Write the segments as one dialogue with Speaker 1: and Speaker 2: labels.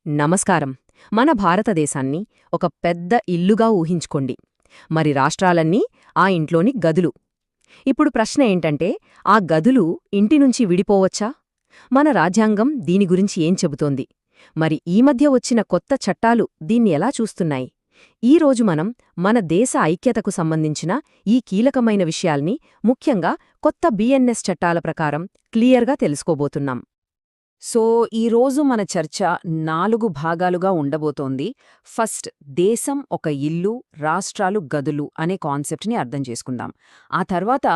Speaker 1: నమస్కారం. మన భారతదేశాన్ని ఒక పెద్ద ఇల్లుగా ఊహించుకోండి. మరి రాష్ట్రాలన్నీ ఆ ఇంట్లోని గదులు. ఇప్పుడు ప్రశ్న ఏంటంటే, ఆ గదులు ఇంటినుంచి విడిపోవచ్చా? మన రాజ్యాంగం దీని గురించి ఏం చెబుతోంది? మరి ఈ మధ్య వచ్చిన కొత్త చట్టాలు దీన్ని ఎలా చూస్తున్నాయి? ఈరోజు మనం మన దేశ ఐక్యతకు సంబంధించిన ఈ కీలకమైన విషయాల్ని, ముఖ్యంగా కొత్త బిఎన్ఎస్ చట్టాల ప్రకారం క్లియర్గా తెలుసుకోబోతున్నాం.
Speaker 2: సో ఈరోజు మన చర్చ 4 భాగాలుగా ఉండబోతోంది. ఫస్ట్, దేశం ఒక ఇల్లు, రాష్ట్రాలు గదులు అనే కాన్సెప్ట్ని అర్థం చేసుకుందాం. ఆ తర్వాత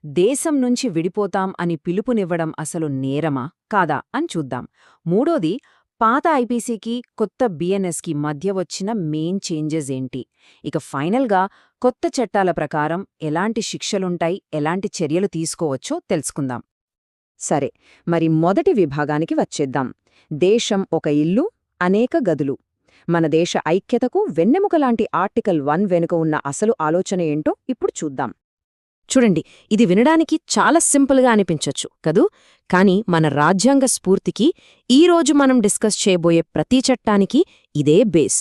Speaker 2: దేశం నుంచి విడిపోతాం అని పిలుపునివ్వడం అసలు నేరమా కాదా అని చూద్దాం. మూడోది, పాత ఐపీసీకి కొత్త బిఎన్ఎస్కి మధ్య వచ్చిన మెయిన్ చేంజెస్ ఏంటి. ఇక ఫైనల్గా కొత్త చట్టాల ప్రకారం ఎలాంటి శిక్షలుంటాయి, ఎలాంటి చర్యలు తీసుకోవచ్చో తెలుసుకుందాం. సరే, మరి మొదటి విభాగానికి వచ్చేద్దాం. దేశం ఒక ఇల్లు, అనేక గదులు. మన దేశ ఐక్యతకు వెన్నెముకలాంటి ఆర్టికల్ 1 వెనుక ఉన్న అసలు ఆలోచన ఏంటో ఇప్పుడు చూద్దాం.
Speaker 1: చూడండి, ఇది వినడానికి చాలా సింపుల్గా అనిపించొచ్చు కదూ. కానీ మన రాజ్యాంగ స్ఫూర్తికి ఈరోజు మనం డిస్కస్ చేయబోయే ప్రతి చట్టానికి ఇదే బేస్.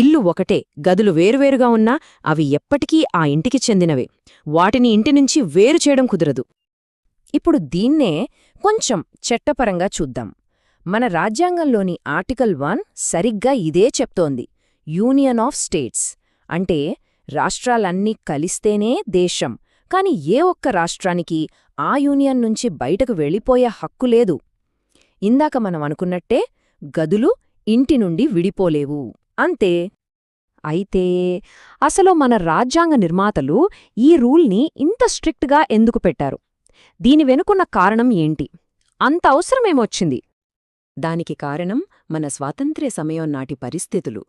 Speaker 1: ఇల్లు ఒకటే, గదులు వేరువేరుగా ఉన్నా అవి ఎప్పటికీ ఆ ఇంటికి చెందినవే. వాటిని ఇంటినుంచి వేరు చేయడం కుదరదు. ఇప్పుడు దీన్నే కొంచెం చట్టపరంగా చూద్దాం. మన రాజ్యాంగంలోని ఆర్టికల్ 1 సరిగ్గా ఇదే చెప్తోంది. యూనియన్ ఆఫ్ స్టేట్స్ అంటే రాష్ట్రాలన్నీ కలిస్తేనే దేశం. కాని ఏ ఒక్క రాష్ట్రానికి ఆ యూనియన్ నుంచి బయటకు వెళ్ళిపోయే హక్కు లేదు. ఇందాక మనం అనుకున్నట్టే గదులు ఇంటి నుండి విడిపోలేవు, అంతే. అయితే అసలు మన రాజ్యాంగ నిర్మాతలు ఈ రూల్ని ఇంత స్ట్రిక్ట్గా ఎందుకు పెట్టారు? దీని వెనుకున్న కారణం ఏంటి? అంత అవసరమేమొచ్చింది?
Speaker 2: దానికి కారణం మన స్వాతంత్ర్య సమయం నాటి పరిస్థితులు.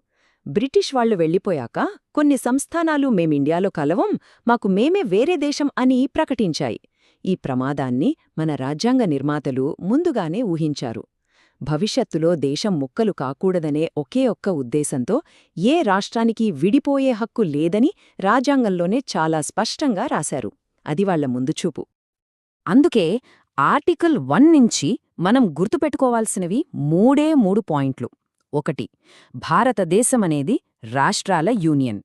Speaker 2: బ్రిటిష్ వాళ్లు వెళ్లిపోయాక కొన్ని సంస్థానాలు మేమిండియాలో కలవం, మాకు మేమే వేరే దేశం అని ప్రకటించాయి. ఈ ప్రమాదాన్ని మన రాజ్యాంగ నిర్మాతలు ముందుగానే ఊహించారు. భవిష్యత్తులో దేశం ముక్కలు కాకూడదనే ఒకే ఒక్క ఉద్దేశంతో ఏ రాష్ట్రానికి విడిపోయే హక్కు లేదని రాజ్యాంగంలోనే చాలా స్పష్టంగా రాశారు. అది వాళ్ల ముందుచూపు. అందుకే ఆర్టికల్ 1 నుంచి మనం గుర్తుపెట్టుకోవాల్సినవి 3 పాయింట్లు. 1. భారతదేశమనేది రాష్ట్రాల యూనియన్.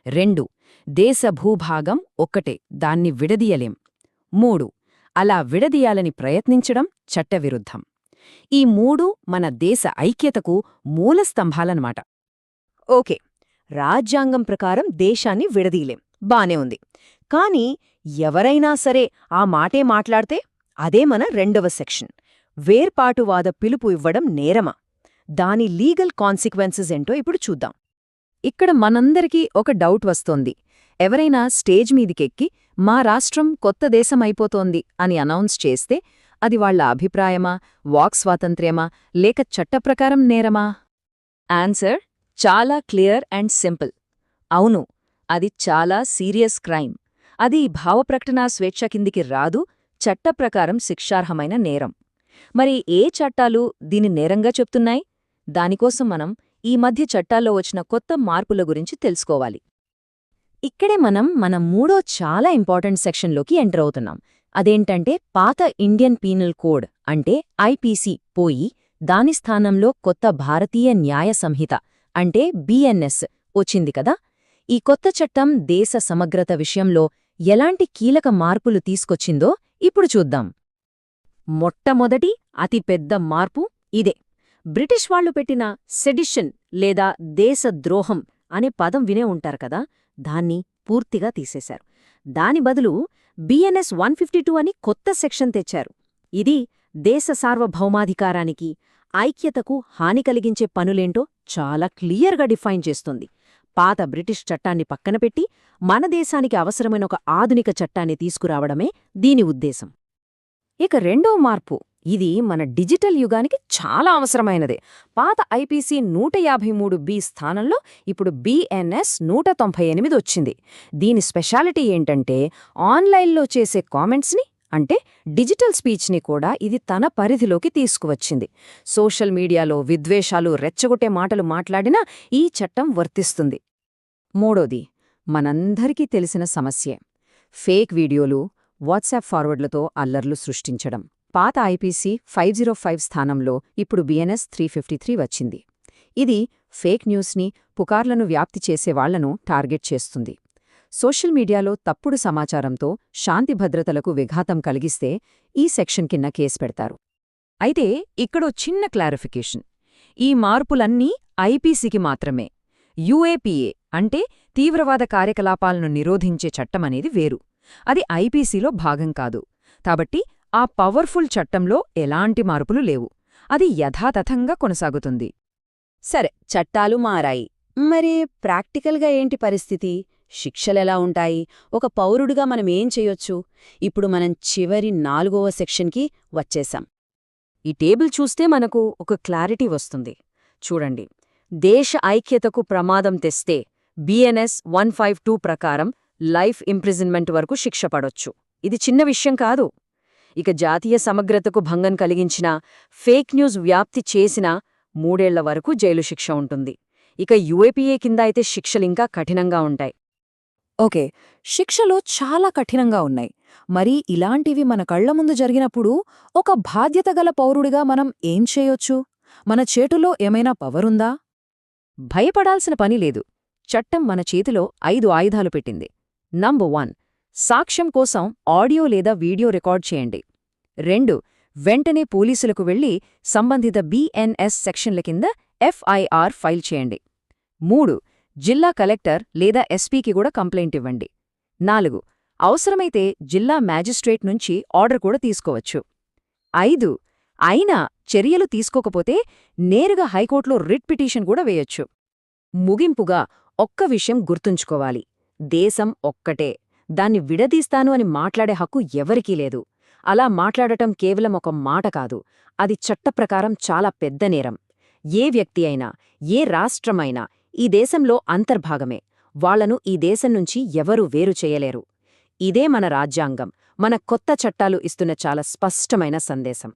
Speaker 2: 2. దేశ భూభాగం ఒక్కటే, దాన్ని విడదీయలేం. 3. అలా విడదీయాలని ప్రయత్నించడం చట్టవిరుద్ధం. ఈ 3 మన దేశ ఐక్యతకు మూలస్తంభాలన్నమాట.
Speaker 1: ఓకే, రాజ్యాంగం ప్రకారం దేశాన్ని విడదీయలేం, బానే ఉంది. కానీ ఎవరైనా సరే ఆ మాటే మాట్లాడితే అదే మన 2వ సెక్షన్. వేర్పాటువాద పిలుపు ఇవ్వడం నేరమా? దాని లీగల్ కాన్సిక్వెన్సెస్ ఏంటో ఇప్పుడు చూద్దాం.
Speaker 2: ఇక్కడ మనందరికీ ఒక డౌట్ వస్తోంది. ఎవరైనా స్టేజ్ మీదికెక్కి మా రాష్ట్రం కొత్త దేశమైపోతోంది అని అనౌన్స్ చేస్తే అది వాళ్ల అభిప్రాయమా, వాక్ స్వాతంత్ర్యమా, లేక చట్టప్రకారం నేరమా?
Speaker 1: ఆన్సర్ చాలా క్లియర్ అండ్ సింపుల్. అవును, అది చాలా సీరియస్ క్రైమ్. అది భావప్రకటనా స్వేచ్ఛ కిందికి రాదు, చట్టప్రకారం శిక్షార్హమైన నేరం. మరి ఏ చట్టాలు దీని నేరంగా చెప్తున్నాయి? దానికోసం మనం ఈ మధ్య చట్టాల్లో వచ్చిన కొత్త మార్పుల గురించి తెలుసుకోవాలి. ఇక్కడే మనం మన 3వ చాలా ఇంపార్టెంట్ సెక్షన్లోకి ఎంటర్ అవుతున్నాం. అదేంటంటే పాత ఇండియన్ పీనల్ కోడ్ అంటే ఐపీసీ పోయి దాని స్థానంలో కొత్త భారతీయ న్యాయ సంహిత అంటే బిఎన్ఎస్ వచ్చింది కదా. ఈ కొత్త చట్టం దేశ సమగ్రత విషయంలో ఎలాంటి కీలక మార్పులు తీసుకొచ్చిందో ఇప్పుడు చూద్దాం. మొట్టమొదటి అతిపెద్ద మార్పు ఇదే. బ్రిటిష్ వాళ్లు పెట్టిన సెడిషన్ లేదా దేశద్రోహం అనే పదం వినే ఉంటారు కదా, దాన్ని పూర్తిగా తీసేశారు. దాని బదులు బిఎన్ఎస్ 152 అని కొత్త సెక్షన్ తెచ్చారు. ఇది దేశ సార్వభౌమాధికారానికి, ఐక్యతకు హాని కలిగించే పనులేంటో చాలా క్లియర్గా డిఫైన్ చేస్తుంది. పాత బ్రిటిష్ చట్టాన్ని పక్కనపెట్టి మన దేశానికి అవసరమైన ఒక ఆధునిక చట్టాన్ని తీసుకురావడమే దీని ఉద్దేశం. ఇక 2వ మార్పు, ఇది మన డిజిటల్ యుగానికి చాలా అవసరమైనదే. పాత ఐపీసీ 153B స్థానంలో ఇప్పుడు బిఎన్ఎస్ 198 వచ్చింది. దీని స్పెషాలిటీ ఏంటంటే ఆన్లైన్లో చేసే కామెంట్స్ని అంటే డిజిటల్ స్పీచ్ని కూడా ఇది తన పరిధిలోకి తీసుకువచ్చింది. సోషల్ మీడియాలో విద్వేషాలు, రెచ్చగొట్టే మాటలు మాట్లాడినా ఈ చట్టం వర్తిస్తుంది. 3. మనందరికీ తెలిసిన సమస్యే ఫేక్ వీడియోలు, వాట్సాప్ ఫార్వర్డ్లతో అల్లర్లు సృష్టించడం. పాత ఐపీసీ 505 స్థానంలో ఇప్పుడు బిఎన్ఎస్ 353 వచ్చింది.
Speaker 2: ఇది ఫేక్ న్యూస్ని, పుకార్లను వ్యాప్తి చేసేవాళ్లను టార్గెట్ చేస్తుంది. సోషల్ మీడియాలో తప్పుడు సమాచారంతో శాంతి భద్రతలకు విఘాతం కలిగిస్తే ఈ సెక్షన్ కింద కేసు పెడతారు.
Speaker 1: అయితే ఇక్కడో చిన్న క్లారిఫికేషన్. ఈ మార్పులన్నీ ఐపీసీకి మాత్రమే. యుఏపీఏ అంటే తీవ్రవాద కార్యకలాపాలను నిరోధించే చట్టమనేది వేరు. అది ఐపీసీలో భాగం కాదు. కాబట్టి ఆ పవర్ఫుల్ చట్టంలో ఎలాంటి మార్పులు లేవు. అది యథాతథంగా కొనసాగుతుంది.
Speaker 2: సరే, చట్టాలు మారాయి. మరి ప్రాక్టికల్గా ఏంటి పరిస్థితి? శిక్షలెలా ఉంటాయి? ఒక పౌరుడిగా మనమేం చెయ్యొచ్చు? ఇప్పుడు మనం చివరి 4వ సెక్షన్కి వచ్చేశాం.
Speaker 1: ఈ టేబుల్ చూస్తే మనకు ఒక క్లారిటీ వస్తుంది. చూడండి, దేశ ఐక్యతకు ప్రమాదం తెస్తే బిఎన్ఎస్ 152 ప్రకారం లైఫ్ ఇంప్రిజన్మెంట్ వరకు శిక్ష పడొచ్చు. ఇది చిన్న విషయం కాదు. ఇక జాతీయ సమగ్రతకు భంగం కలిగించినా, ఫేక్ న్యూస్ వ్యాప్తి చేసినా 3 ఏళ్ల వరకు జైలు శిక్ష ఉంటుంది. ఇక యుఏపీఏ కింద అయితే శిక్షలింకా కఠినంగా ఉంటాయి.
Speaker 2: ఓకే, శిక్షలు చాలా కఠినంగా ఉన్నాయి. మరి ఇలాంటివి మన కళ్ల ముందు జరిగినప్పుడు ఒక బాధ్యతగల పౌరుడిగా మనం ఏం చేయొచ్చు? మన చేతుల్లో ఏమైనా పవరుందా?
Speaker 1: భయపడాల్సిన పని లేదు. చట్టం మన చేతిలో 5 ఆయుధాలు పెట్టింది. నంబర్ 1, సాక్ష్యం కోసం ఆడియో లేదా వీడియో రికార్డ్ చేయండి. 2, వెంటనే పోలీసులకు వెళ్లి సంబంధిత బిఎన్ఎస్ సెక్షన్ల కింద ఎఫ్ఐఆర్ ఫైల్ చేయండి. 3, జిల్లా కలెక్టర్ లేదా ఎస్పీకి కూడా కంప్లైంట్ ఇవ్వండి. 4, అవసరమైతే జిల్లా మ్యాజిస్ట్రేట్ నుంచి ఆర్డర్ కూడా తీసుకోవచ్చు. 5, అయినా చర్యలు తీసుకోకపోతే నేరుగా హైకోర్టులో రిట్ పిటిషన్ కూడా వేయొచ్చు. ముగింపుగా ఒక్క విషయం గుర్తుంచుకోవాలి. దేశం ఒక్కటే. దాన్ని విడదీస్తాను అని మాట్లాడే హక్కు ఎవరికీ లేదు. అలా మాట్లాడటం కేవలం ఒక మాట కాదు. అది చట్టప్రకారం చాలా పెద్ద నేరం. ఏ వ్యక్తి అయినా, ఏ రాష్ట్రమైనా ఈ దేశంలో అంతర్భాగమే. వాళ్లను ఈ దేశం నుంచి ఎవరూ వేరు చేయలేరు. ఇదే మన రాజ్యాంగం, మన కొత్త చట్టాలు ఇస్తున్న చాలా స్పష్టమైన సందేశం.